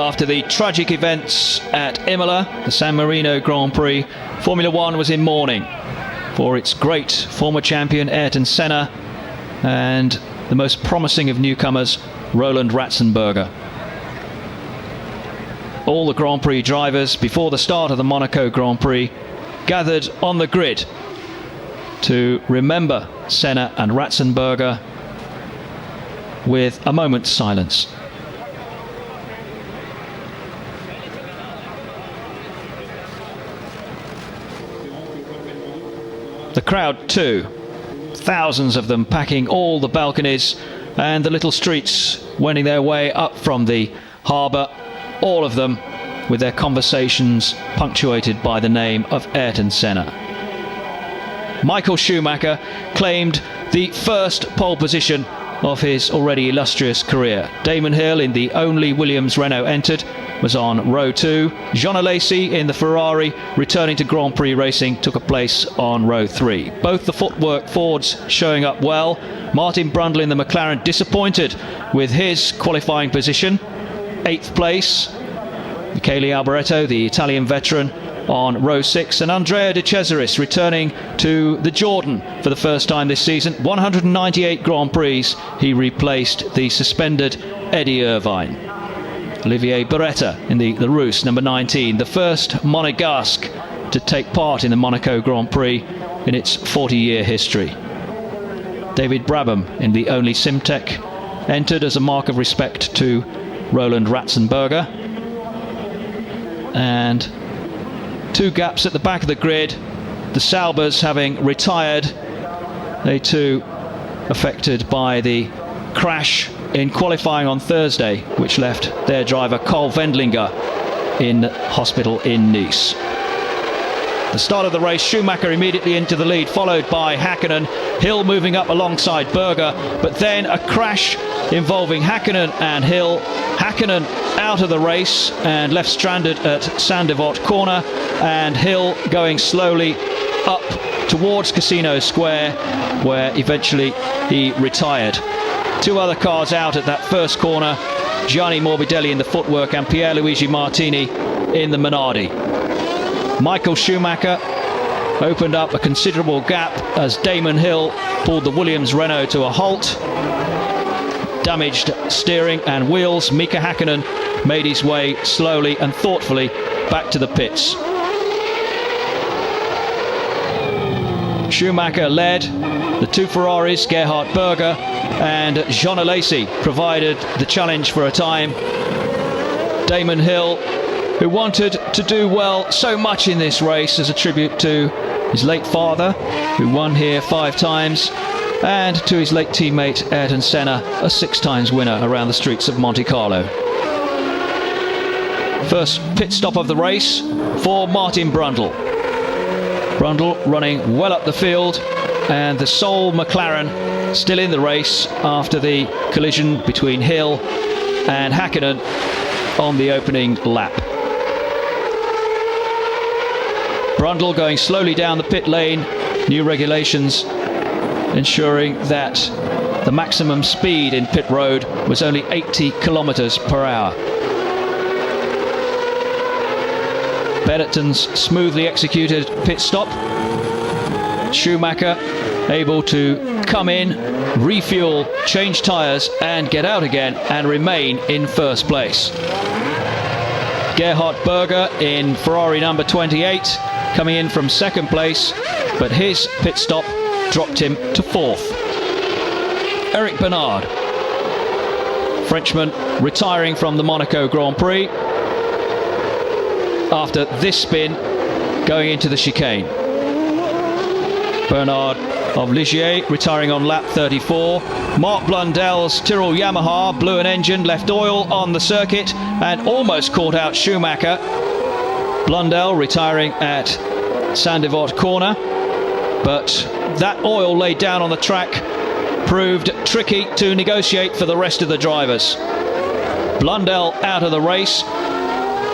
After the tragic events at Imola, the San Marino Grand Prix, Formula One was in mourning for its great former champion Ayrton Senna and the most promising of newcomers, Roland Ratzenberger. All the Grand Prix drivers before the start of the Monaco Grand Prix gathered on the grid to remember Senna and Ratzenberger with a moment's silence. The crowd too, thousands of them packing all the balconies and the little streets, wending their way up from the harbour, all of them with their conversations punctuated by the name of Ayrton Senna. Michael Schumacher claimed the first pole position of his already illustrious career. Damon Hill, in the only Williams-Renault entered, was on row 2. Jean Alesi in the Ferrari, returning to Grand Prix racing, took a place on row 3. Both the Footwork-Fords showing up well. Martin Brundle in the McLaren disappointed with his qualifying position. 8th place. Michele Alboreto, the Italian veteran, on row 6, and Andrea De Cesaris returning to the Jordan for the first time this season. 198 Grand Prix, he replaced the suspended Eddie Irvine. Olivier Beretta in the Larrousse, number 19, the first Monegasque to take part in the Monaco Grand Prix in its 40-year history. David Brabham in the only Simtek entered as a mark of respect to Roland Ratzenberger. And 2 gaps at the back of the grid, the Saubers having retired, they too affected by the crash in qualifying on Thursday, which left their driver Carl Wendlinger in hospital in Nice. The start of the race, Schumacher immediately into the lead, followed by Häkkinen. Hill moving up alongside Berger, but then a crash involving Häkkinen and Hill. Häkkinen out of the race and left stranded at Sandivot corner, and Hill going slowly up towards Casino Square, where eventually he retired. 2 other cars out at that first corner, Gianni Morbidelli in the Footwork and Pierluigi Martini in the Minardi. Michael Schumacher opened up a considerable gap as Damon Hill pulled the Williams-Renault to a halt. Damaged steering and wheels, Mika Häkkinen made his way slowly and thoughtfully back to the pits. Schumacher led. The 2 Ferraris, Gerhard, Berger and Jean Alesi, provided the challenge for a time. Damon Hill, who wanted to do well so much in this race as a tribute to his late father, who won here 5 times, and to his late teammate Ayrton Senna, a 6 times winner around the streets of Monte Carlo. First pit stop of the race for Martin Brundle. Brundle running well up the field, and the sole McLaren still in the race after the collision between Hill and Häkkinen on the opening lap. Brundle going slowly down the pit lane, new regulations ensuring that the maximum speed in pit road was only 80 kilometers per hour. Benetton's smoothly executed pit stop. Schumacher able to come in, refuel, change tyres and get out again and remain in first place. Gerhard Berger in Ferrari number 28 coming in from 2nd place, but his pit stop dropped him to 4th. Eric Bernard, Frenchman, retiring from the Monaco Grand Prix after this spin going into the chicane. Bernard of Ligier retiring on lap 34. Mark Blundell's Tyrrell-Yamaha blew an engine, left oil on the circuit and almost caught out Schumacher. Blundell retiring at Sandivot corner, but that oil laid down on the track proved tricky to negotiate for the rest of the drivers. Blundell out of the race.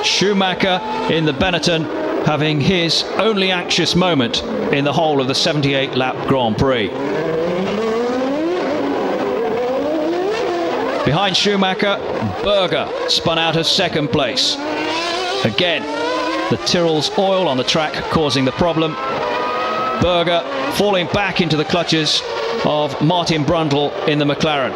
Schumacher in the Benetton having his only anxious moment in the whole of the 78 lap Grand Prix. Behind Schumacher, Berger spun out of second place. Again, the Tyrrell's oil on the track causing the problem. Berger falling back into the clutches of Martin Brundle in the McLaren.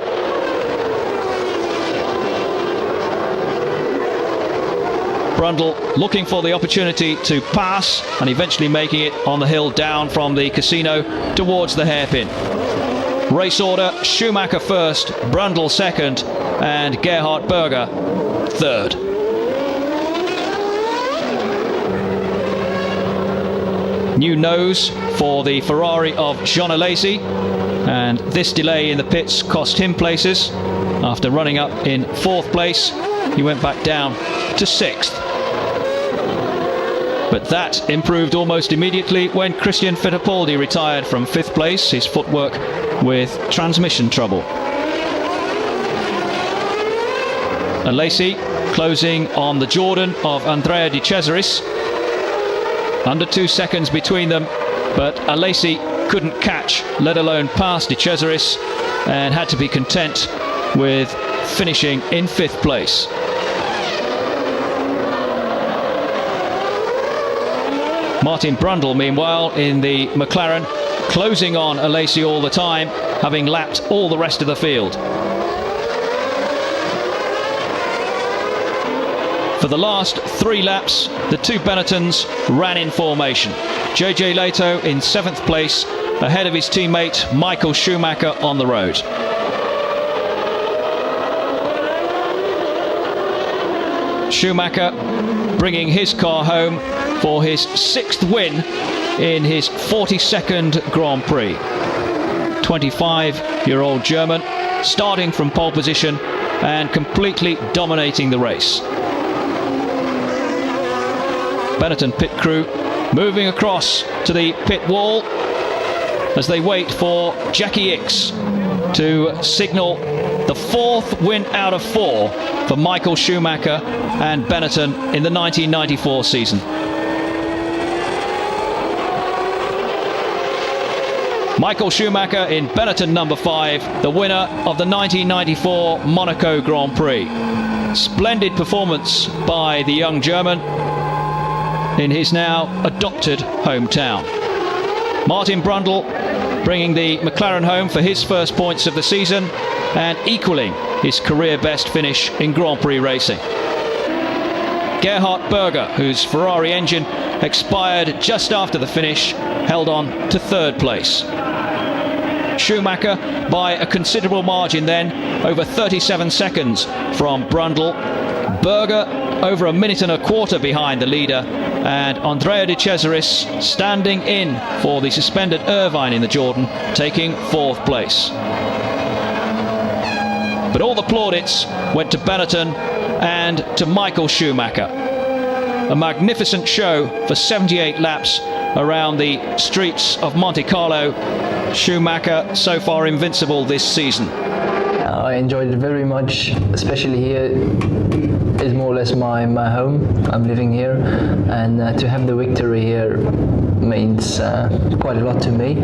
Brundle looking for the opportunity to pass and eventually making it on the hill down from the casino towards the hairpin. Race order: Schumacher first, Brundle second, and Gerhard Berger third. New nose for the Ferrari of Jean Alesi, and this delay in the pits cost him places. After running up in 4th place, he went back down to 6th. But that improved almost immediately when Christian Fittipaldi retired from 5th place, his footwork with transmission trouble. Alesi closing on the Jordan of Andrea De Cesaris. Under 2 seconds between them, but Alesi couldn't catch, let alone pass De Cesaris, and had to be content with finishing in 5th place. Martin Brundle, meanwhile, in the McLaren, closing on Alesi all the time, having lapped all the rest of the field. For the last 3 laps, the 2 Benettons ran in formation. JJ Lehto in 7th place, ahead of his teammate Michael Schumacher on the road. Schumacher bringing his car home for his 6th win in his 42nd Grand Prix. 25-year-old German, starting from pole position and completely dominating the race. Benetton pit crew moving across to the pit wall as they wait for Jackie Ickx to signal the 4th win out of 4 for Michael Schumacher and Benetton in the 1994 season. Michael Schumacher in Benetton number 5, the winner of the 1994 Monaco Grand Prix. Splendid performance by the young German in his now adopted hometown. Martin Brundle bringing the McLaren home for his first points of the season and equaling his career best finish in Grand Prix racing. Gerhard Berger, whose Ferrari engine expired just after the finish, held on to 3rd place. Schumacher by a considerable margin then, over 37 seconds from Brundle. Berger over 1 minute and a quarter behind the leader, and Andrea De Cesaris standing in for the suspended Irvine in the Jordan, taking 4th place. But all the plaudits went to Benetton and to Michael Schumacher. A magnificent show for 78 laps around the streets of Monte Carlo. Schumacher so far invincible this season. I enjoyed it very much, especially here. It's more or less my home. I'm living here, and to have the victory here means quite a lot to me.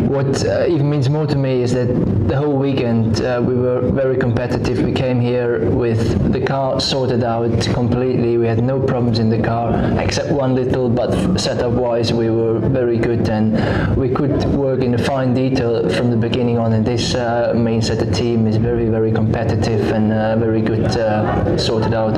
What even means more to me is that the whole weekend we were very competitive. We came here with the car sorted out completely. We had no problems in the car except one little, but setup wise we were very good, and we could work in a fine detail from the beginning on, and this means that the team is very, very competitive and very good sorted out.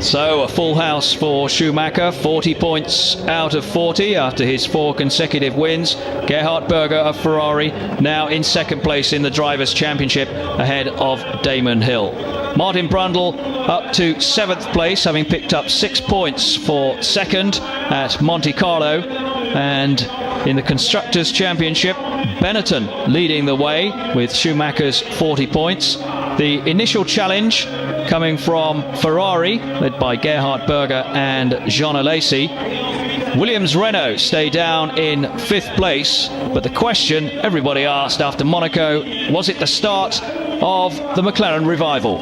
So a full house for Schumacher, 40 points out of 40 after his 4 consecutive wins. Gerhard Berger of Ferrari now in 2nd place in the Drivers' Championship ahead of Damon Hill. Martin Brundle up to 7th place, having picked up 6 points for 2nd at Monte Carlo. And in the Constructors' Championship, Benetton leading the way with Schumacher's 40 points. The initial challenge coming from Ferrari, led by Gerhard Berger and Jean Alesi. Williams-Renault stay down in 5th place, but the question everybody asked after Monaco, was it the start of the McLaren revival?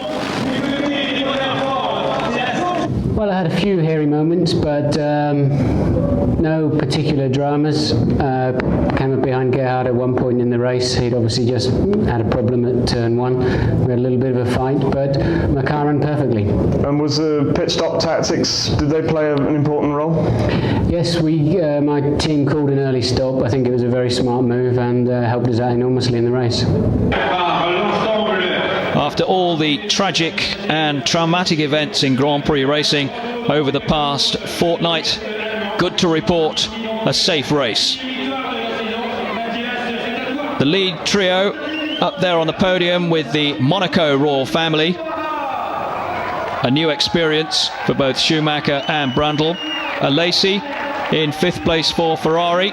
Well, I had a few hairy moments, but no particular dramas. Came up behind Gerhard at one point in the race. He'd obviously just had a problem at turn 1. We had a little bit of a fight, but McLaren perfectly. And was the pit stop tactics, did they play an important role? Yes, my team called an early stop. I think it was a very smart move and helped us out enormously in the race. After all the tragic and traumatic events in Grand Prix racing over the past fortnight, good to report a safe race. The lead trio up there on the podium with the Monaco royal family. A new experience for both Schumacher and Brundle. Alesi in 5th place for Ferrari.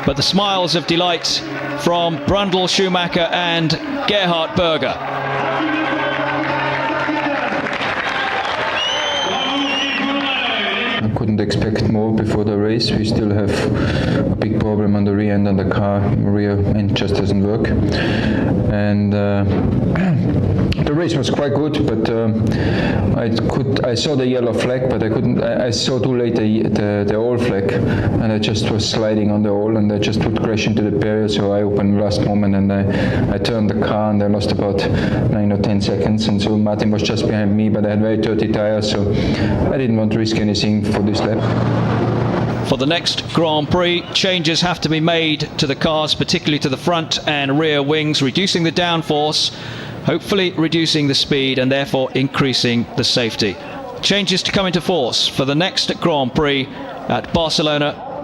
But the smiles of delight from Brundle, Schumacher and Gerhard Berger. I couldn't expect more before the race. We still have a big problem on the rear end of the car. Rear end just doesn't work. And the race was quite good, but I saw the yellow flag, but I saw too late the all flag, and I just was sliding on the all, and I just would crash into the barrier. So I opened last moment, and I turned the car, and I lost about 9 or 10 seconds. And so Martin was just behind me, but I had very dirty tires, so I didn't want to risk anything for this lap. For the next Grand Prix, changes have to be made to the cars, particularly to the front and rear wings, reducing the downforce, hopefully reducing the speed and therefore increasing the safety. Changes to come into force for the next Grand Prix at Barcelona